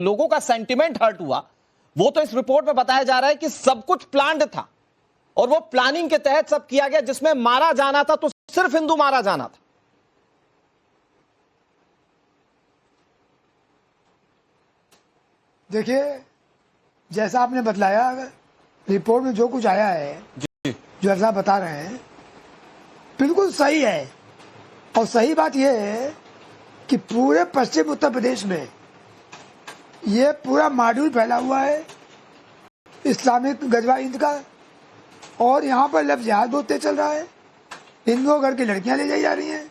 लोगों का sentiment hurt हुआ, वो तो इस रिपोर्ट में बताया जा रहा है कि सब कुछ प्लान्ड था और वो प्लानिंग के तहत सब किया गया। जिसमें मारा जाना था तो सिर्फ हिंदू मारा जाना था। देखिए, जैसा आपने बतलाया, रिपोर्ट में जो कुछ आया है, जो ऐसा बता रहे हैं, बिल्कुल सही है। और सही बात यह है कि पूरे पश्चिम उत्तर प्रदेश में ये पूरा मॉड्यूल फैला हुआ है इस्लामिक गजवा हिंद का, और यहाँ पर लफ्ज़ जिहाद बहुत तेज चल रहा है। हिंदुओं घर की लड़कियां ले जाई जा रही हैं,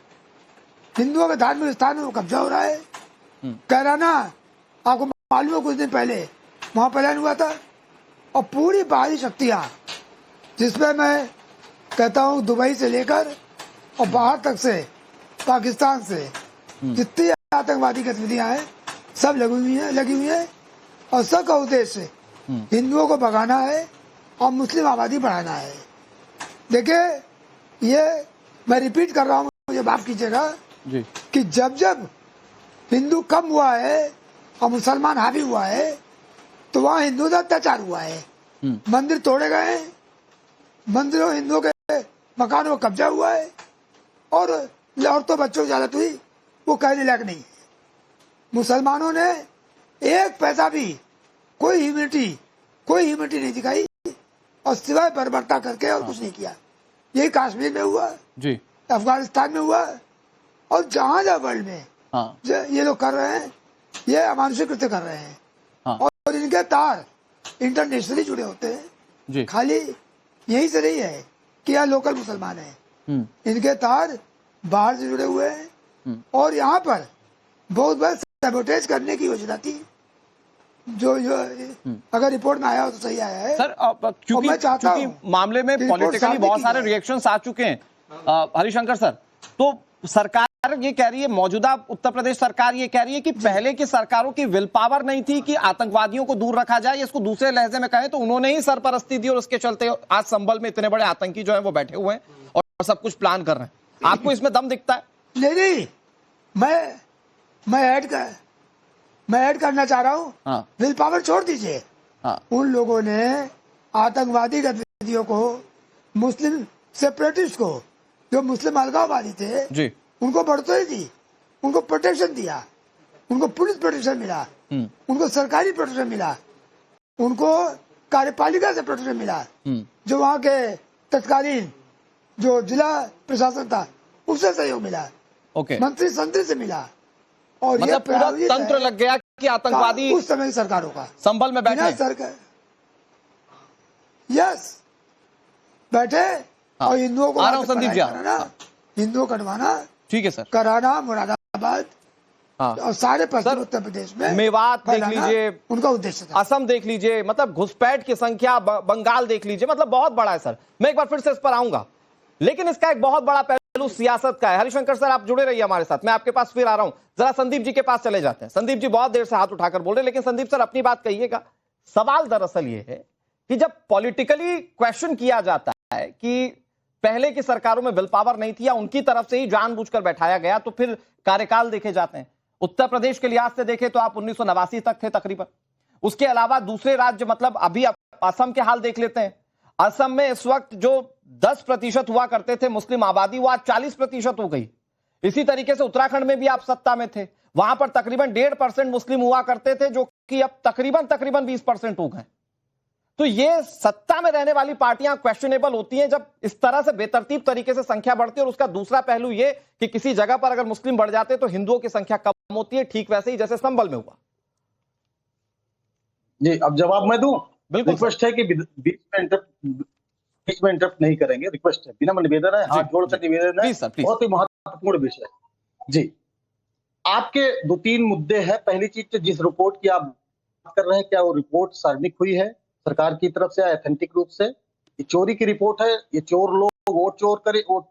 हिंदुओं के धार्मिक स्थान में वो कब्जा हो रहा है। कैराना, आपको मालूम है, कुछ दिन पहले वहाँ प्लान हुआ था, और पूरी बाहरी शक्तियाँ, जिसमें मैं कहता हूँ दुबई से लेकर और बाहर तक से, पाकिस्तान से जितनी आतंकवादी गतिविधियां हैं, सब लगी हुई है, और सबका उद्देश्य हिंदुओं को भगाना है और मुस्लिम आबादी बढ़ाना है। देखिए, ये मैं रिपीट कर रहा हूँ, मुझे माफ कीजिएगा, कि जब जब हिंदू कम हुआ है और मुसलमान हावी हुआ है, तो वहाँ हिंदुओं का अत्याचार हुआ है। मंदिर तोड़े गए हैं, मंदिरों, हिंदुओं के मकानों का कब्जा हुआ है, और औरतों बच्चों की हालत हुई वो कहने लायक नहीं है। मुसलमानों ने एक पैसा भी कोई ह्यूमैनिटी नहीं दिखाई, और सिवाय बर्बरता करके और कुछ नहीं किया। यही कश्मीर में हुआ जी, अफगानिस्तान में हुआ, और जहाँ जहाँ वर्ल्ड में ये लोग कर रहे हैं, ये अमानुषिक कृत्य कर रहे हैं। और इनके तार इंटरनेशनली जुड़े होते हैं जी। खाली यही से नहीं है कि यह लोकल मुसलमान है, इनके तार बाहर से जुड़े हुए हैं। और यहाँ पर बहुत बड़ा सैबोटेज करने की योजना थी, जो अगर रिपोर्ट में आया हो तो सही आया है सर। क्योंकि मामले में पॉलिटिकली बहुत सारे रिएक्शंस आ चुके हैं हरिशंकर सर, तो सरकार ये कह रही है, मौजूदा उत्तर प्रदेश सरकार ये कह रही है कि पहले की सरकारों की विल पावर नहीं थी कि आतंकवादियों को दूर रखा जाए। इसको दूसरे लहजे में कहें तो उन्होंने ही सरपरस्ती दी, और उसके चलते आज संभल में इतने बड़े आतंकी जो है वो बैठे हुए हैं और सब कुछ प्लान कर रहे हैं। आपको इसमें दम दिखता है? नहीं, मैं ऐड करना चाह रहा हूँ। विल पावर छोड़ दीजिए। उन लोगों ने आतंकवादी गतिविधियों को, मुस्लिम सेपरेटिस्ट को, जो मुस्लिम अलगाववादी थे जी, उनको बढ़ोतरी दी, उनको प्रोटेक्शन दिया, उनको पुलिस प्रोटेक्शन मिला, उनको सरकारी प्रोटेक्शन मिला, उनको कार्यपालिका से प्रोटेक्शन मिला, जो वहाँ के तत्कालीन जो जिला प्रशासन था उससे सहयोग मिला, मंत्री संतरी से मिला, और मतलब पूरा तंत्र लग गया कि आतंकवादी उस समय सरकारों का संभल में बैठे सरकार बैठे और हिंदुओं को संदीप जी, हिंदुओं कटवाना, ठीक है सर, कराना, मुरादाबाद और सारे पश्चिम उत्तर प्रदेश में, मेवात देख लीजिए, उनका उद्देश्य था। असम देख लीजिए, मतलब घुसपैठ की संख्या, बंगाल देख लीजिए, मतलब बहुत बड़ा है सर। मैं एक बार फिर से इस पर आऊंगा, लेकिन इसका एक बहुत बड़ा पहलू सियासत का है। हरिशंकर सर, आप जुड़े रहिए हमारे साथ, मैं आपके पास फिर आ रहा हूं। जरा संदीप जी के पास चले जाते हैं। संदीप जी बहुत देर से हाथ उठाकर बोल रहे, लेकिन संदीप सर अपनी बात कहिएगा। सवाल दरअसल ये है कि जब पॉलिटिकली क्वेश्चन किया जाता है कि पहले की सरकारों में विल पावर नहीं थी या उनकी तरफ से ही जानबूझकर बैठाया गया, तो फिर कार्यकाल देखे जाते हैं। उत्तर प्रदेश के लिहाज से देखें तो आप 1989 तक थे तकरीबन। उसके अलावा दूसरे राज्य, मतलब अभी असम के हाल देख लेते हैं। असम में इस वक्त जो 10% हुआ करते थे मुस्लिम आबादी, वो आज 40% हो गई। इसी तरीके से उत्तराखंड में भी आप सत्ता में थे, वहां पर तकरीबन 1.5% मुस्लिम हुआ करते थे, जो कि अब तकरीबन 20% हो गए। तो ये सत्ता में रहने वाली पार्टियां क्वेश्चनेबल होती हैं जब इस तरह से बेतरतीब तरीके से संख्या बढ़ती है। और उसका दूसरा पहलू ये कि किसी जगह पर अगर मुस्लिम बढ़ जाते तो हिंदुओं की संख्या कम होती है, ठीक वैसे ही जैसे संभल में हुआ। जी, अब जवाब मैं दूं? बिल्कुल। रिक्वेस्ट है कि बीच में इंटरप्ट नहीं करेंगे, रिक्वेस्ट है, बिना निवेदन है, हाथ जोड़कर निवेदन है, बहुत ही महत्वपूर्ण विषय। जी, आपके 2-3 मुद्दे हैं। पहली चीज, जिस रिपोर्ट की आप बात कर रहे हैं, क्या वो रिपोर्ट सार्वजनिक हुई है सरकार की तरफ से, ऑथेंटिक रूप से? ये चोरी की रिपोर्ट है, ये चोर लोग वोट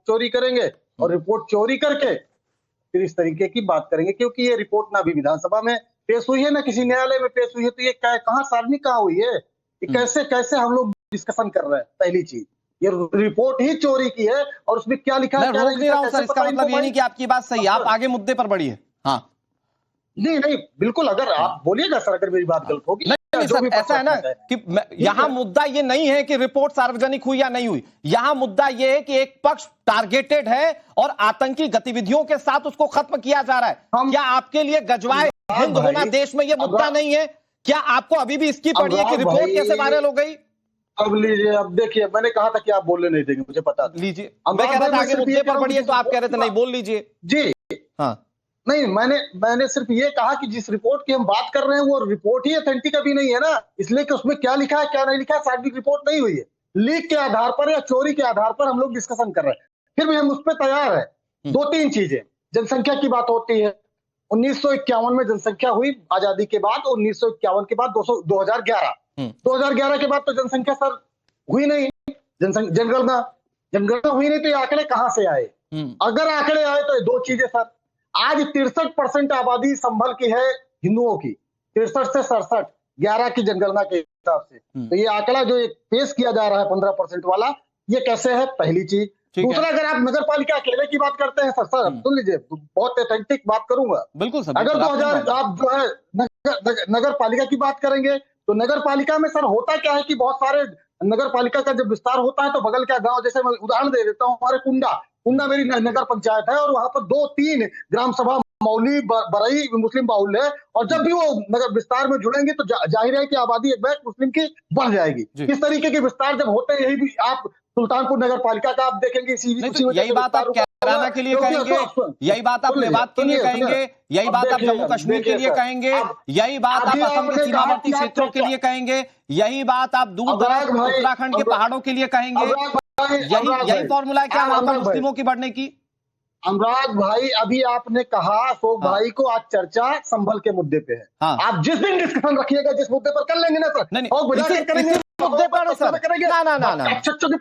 चोरी करेंगे और रिपोर्ट चोरी करके फिर इस तरीके की बात करेंगे, क्योंकि ये रिपोर्ट ना भी विधानसभा में पेश हुई है, ना किसी न्यायालय में पेश हुई है। तो ये कहाँ सार्वजनिक कहाँ हुई है? ये कैसे हम लोग डिस्कशन कर रहे हैं? पहली चीज, ये रिपोर्ट ही चोरी की है, और उसमें क्या लिखा है? मैं रोक नहीं रहा हूं सर, इसका मतलब ये नहीं कि आपकी बात सही है, आप आगे मुद्दे पर बढ़िए। हाँ नहीं नहीं, बिल्कुल, अगर आप बोलिएगा सर, अगर मेरी बात गलत होगी। नहीं जो सर, भी ऐसा है ना पक्ष कि यहाँ मुद्दा ये नहीं है कि रिपोर्ट सार्वजनिक हुई या नहीं हुई, यहाँ मुद्दा ये है कि एक पक्ष टारगेटेड है और आतंकी गतिविधियों के साथ उसको खत्म किया जा रहा है। क्या आपके लिए गजवाए हिंद होना देश में ये मुद्दा नहीं है? क्या आपको अभी भी इसकी पड़ी है कि रिपोर्ट कैसे वायरल हो गई? अब लीजिए, अब देखिए, मैंने कहा था कि आप बोलने नहीं देंगे, मुझे पता था। लीजिए, मैं कह रहा था आगे मुद्दे पर बढ़िए, तो आप कह रहे थे नहीं, बोल लीजिए जी। हाँ, नहीं, मैंने सिर्फ ये कहा कि जिस रिपोर्ट की हम बात कर रहे हैं वो रिपोर्ट ही ऑथेंटिक अभी नहीं है ना, इसलिए कि उसमें क्या लिखा है क्या नहीं लिखा है सार्वजनिक रिपोर्ट नहीं हुई है। लीक के आधार पर या चोरी के आधार पर हम लोग डिस्कशन कर रहे हैं, फिर भी हम उस पर तैयार है। दो तीन चीजें, जनसंख्या की बात होती है, 1951 में जनसंख्या हुई आजादी के बाद, 1951 के बाद 2011 के बाद तो जनसंख्या सर हुई नहीं, जनगणना हुई नहीं, तो ये आंकड़े कहां से आए? अगर आंकड़े आए तो दो चीजें सर, आज 63% आबादी संभल की है हिंदुओं की, 63 से 67, 11 की जनगणना के हिसाब से। तो ये आंकड़ा जो पेश किया जा रहा है 15% वाला, ये कैसे है? पहली चीज। दूसरा, अगर आप नगर पालिका अकेले की बात करते हैं सर सुन लीजिए, बहुत ऑथेंटिक बात करूंगा। बिल्कुल सर, अगर 2000 आप जो है नगर पालिका की बात करेंगे तो नगर पालिका में सर होता क्या है कि बहुत सारे नगर पालिका का जब विस्तार होता है तो बगल का गांव, जैसे मैं उदाहरण दे देता हूँ, हमारे कुंडा मेरी नगर पंचायत है और वहां पर 2-3 ग्राम सभा मौली बरई मुस्लिम बाहुल्य है, और जब भी वो नगर विस्तार में जुड़ेंगे तो जाहिर है कि आबादी एक बैच मुस्लिम की बढ़ जाएगी। इस तरीके के विस्तार जब होते हैं, यही भी आप सुल्तानपुर नगर पालिका का आप देखेंगे, यही बात आप कैराना के लिए कहेंगे, यही बात आप मेवात के लिए कहेंगे, यही बात आप जम्मू कश्मीर के लिए कहेंगे, यही बात आप असम के सीमावर्ती क्षेत्रों के लिए कहेंगे, यही बात आप दूर दराज उत्तराखंड के पहाड़ों के लिए कहेंगे। यही फॉर्मूला है क्या वहां पर मुस्लिमों की बढ़ने की? अनुराग भाई, अभी आपने कहा अशोक भाई को आज चर्चा संभल के मुद्दे पे है। आप जिस दिन डिस्कशन रखिएगा जिस मुद्दे पर कर लेंगे ना सर, मुद्दे पर सर, ना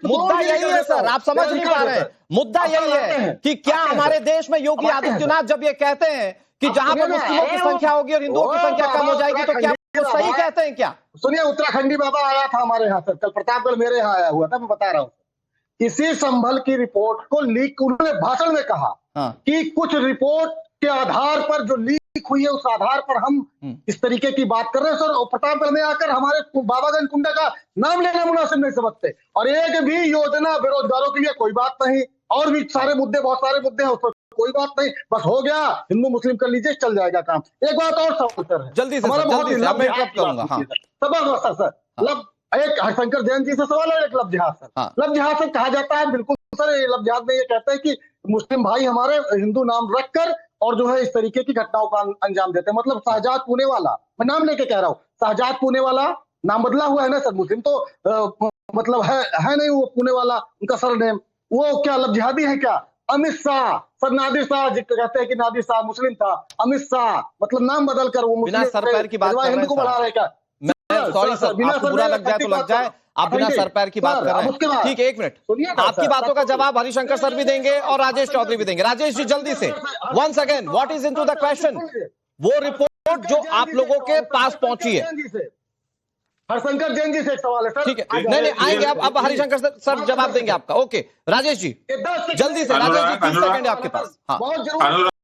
मुद्दा यही है सर, आप समझ नहीं पा रहे हैं। मुद्दा यही है कि क्या हमारे देश में योगी आदित्यनाथ जब ये कहते हैं कि जहां पर मुस्लिमों की संख्या होगी और हिंदुओं की संख्या कम हो जाएगी, तो क्या वो सही कहते हैं क्या? सुनिए, उत्तराखंडी बाबा आया था हमारे यहाँ सर, कल प्रतापगढ़ मेरे यहाँ आया हुआ था, मैं बता रहा हूँ। इसी संभल की रिपोर्ट को लीक, उन्होंने भाषण में कहा कि कुछ रिपोर्ट के आधार पर जो लीक हुई है उस आधार पर हम इस तरीके की बात कर रहे हैं सर। और प्रतापगढ़ में आकर हमारे बाबागंज कुंडा का नाम लेना मुनासिब नहीं समझते, और एक भी योजना बेरोजगारों के लिए कोई बात नहीं, और भी सारे मुद्दे, बहुत सारे मुद्दे हैं, उस पर कोई बात नहीं, बस हो गया, हिंदू मुस्लिम कर लीजिए, चल जाएगा काम। एक बात और सर है, जल्दी से एक हरिशंकर जैन जी से सवाल है, एक लव जिहाद सर। लव जिहाद से कहा जाता है, बिल्कुल सर, ये लव जिहाद में ये कहते हैं कि मुस्लिम भाई हमारे हिंदू नाम रखकर और जो है इस तरीके की घटनाओं का अंजाम देते हैं। मतलब शाहजाद पुणे वाला, मैं नाम लेके कह रहा हूँ, शाहजाद पुणे वाला नाम बदला हुआ है ना सर, मुस्लिम तो मतलब है नहीं वो पुणे वाला, उनका सरनेम, वो क्या लव जिहादी है क्या? अमित शाह सर, नादिर शाह कहते हैं कि नादिर शाह मुस्लिम था, अमित शाह मतलब नाम बदल कर वो मुस्लिम सर पैर की बात कर हिंदू को बढ़ा रहे क्या? सॉरी सर, आपको बुरा लग जाए तो लग जाए, आप बिना सर पैर की बात कर रहे हैं। ठीक है, एक मिनट, आपकी बातों का जवाब हरिशंकर सर भी देंगे और राजेश चौधरी भी देंगे। राजेश जी जल्दी से, once again, what is into the question? वो रिपोर्ट जो आप लोगों के पास पहुंची है। हरिशंकर जैन जी से एक सवाल है सर। ठीक है, नहीं आएंगे अब हरिशंकर सर जवाब देंगे आपका। ओके राजेश जी जल्दी से, राजेश जी 30 सेकंड है आपके पास।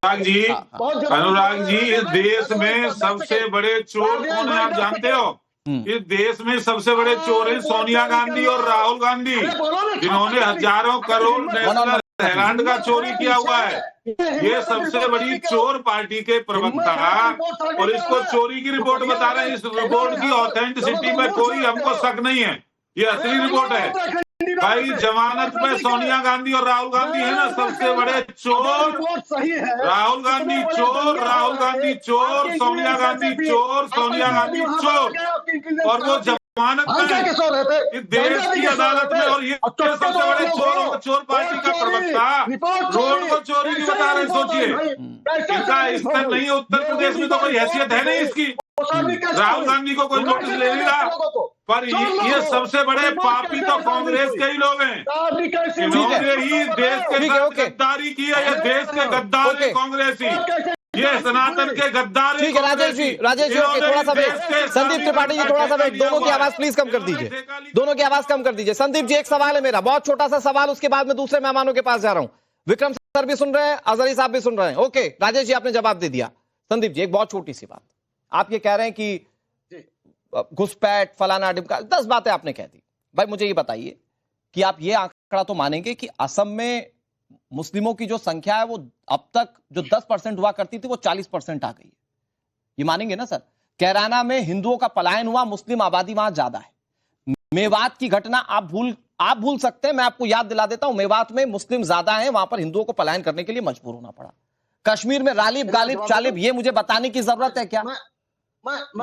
अनुराग जी, इस देश में सबसे बड़े चोर कौन है आप जानते हो? इस देश में सबसे बड़े चोर हैं सोनिया गांधी और राहुल गांधी, जिन्होंने हजारों करोड़ नेशनल हेराल्ड का चोरी किया हुआ है। ये सबसे बड़ी चोर पार्टी के प्रवक्ता और इसको चोरी की रिपोर्ट बता रहे हैं। इस रिपोर्ट की ऑथेंटिसिटी में कोई हमको शक नहीं है, ये असली रिपोर्ट है भाई। जमानत में सोनिया गांधी और राहुल गांधी है ना सबसे बड़े चोर। राहुल गांधी चोर, राहुल गांधी चोर, सोनिया गांधी चोर, सोनिया गांधी चोर, और वो जमानत में इस देश की अदालत में। और ये सबसे बड़े चोर पार्टी का प्रवक्ता रोड को चोरी की बता रहे। सोचिए, इनका स्तर नहीं है, उत्तर प्रदेश में तो कोई हैसियत है नहीं इसकी। राहुल गांधी को कोई नोटिस ले नहीं रहा, पर ये सबसे बड़े पापी तो कांग्रेस के ही लोग हैं। इन्होंने ही देश के गद्दारी की है, ये देश के गद्दार है कांग्रेस ही, ये सनातन के गद्दार। ठीक है राजेश जी, थोड़ा सा वेट। संदीप त्रिपाठी जी थोड़ा सा वेट, दोनों की आवाज प्लीज कम कर दीजिए, दोनों की आवाज कम कर दीजिए। संदीप जी एक सवाल है मेरा, बहुत छोटा सा सवाल, उसके बाद मैं दूसरे मेहमानों के पास जा रहा हूं। विक्रम सर भी सुन रहे हैं, अजहरी साहब भी सुन रहे हैं। ओके राजेश जी आपने जवाब दे दिया। संदीप जी, एक बहुत छोटी सी बात, आप ये कह रहे हैं कि घुसपैठ फलाना डिमका 10 बातें आपने कह दी। भाई मुझे ये बताइए कि आप ये आंकड़ा तो मानेंगे कि असम में मुस्लिमों की जो संख्या है वो अब तक जो 10% हुआ करती थी वो 40% आ गई है, ये मानेंगे ना सर? कैराना में हिंदुओं का पलायन हुआ, मुस्लिम आबादी वहां ज्यादा है। मेवात की घटना आप भूल सकते हैं, मैं आपको याद दिला देता हूं, मेवात में मुस्लिम ज्यादा हैं, वहां पर हिंदुओं को पलायन करने के लिए मजबूर होना पड़ा। कश्मीर में रालिब गालिब चालिब, ये मुझे बताने की जरूरत है क्या?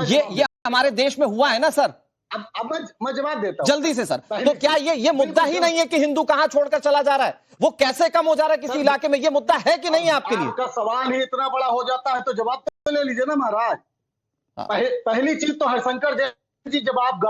ये हमारे देश में हुआ है ना सर? अब मैं जवाब देता हूं जल्दी से सर। तो क्या ये मुद्दा ही नहीं है कि हिंदू कहां छोड़कर चला जा रहा है, वो कैसे कम हो जा रहा है किसी इलाके में, ये मुद्दा है कि नहीं है आपके लिए? आपका सवाल ही इतना बड़ा हो जाता है तो जवाब तो ले लीजिए ना महाराज। पहली चीज तो हरिशंकर जी, जब आप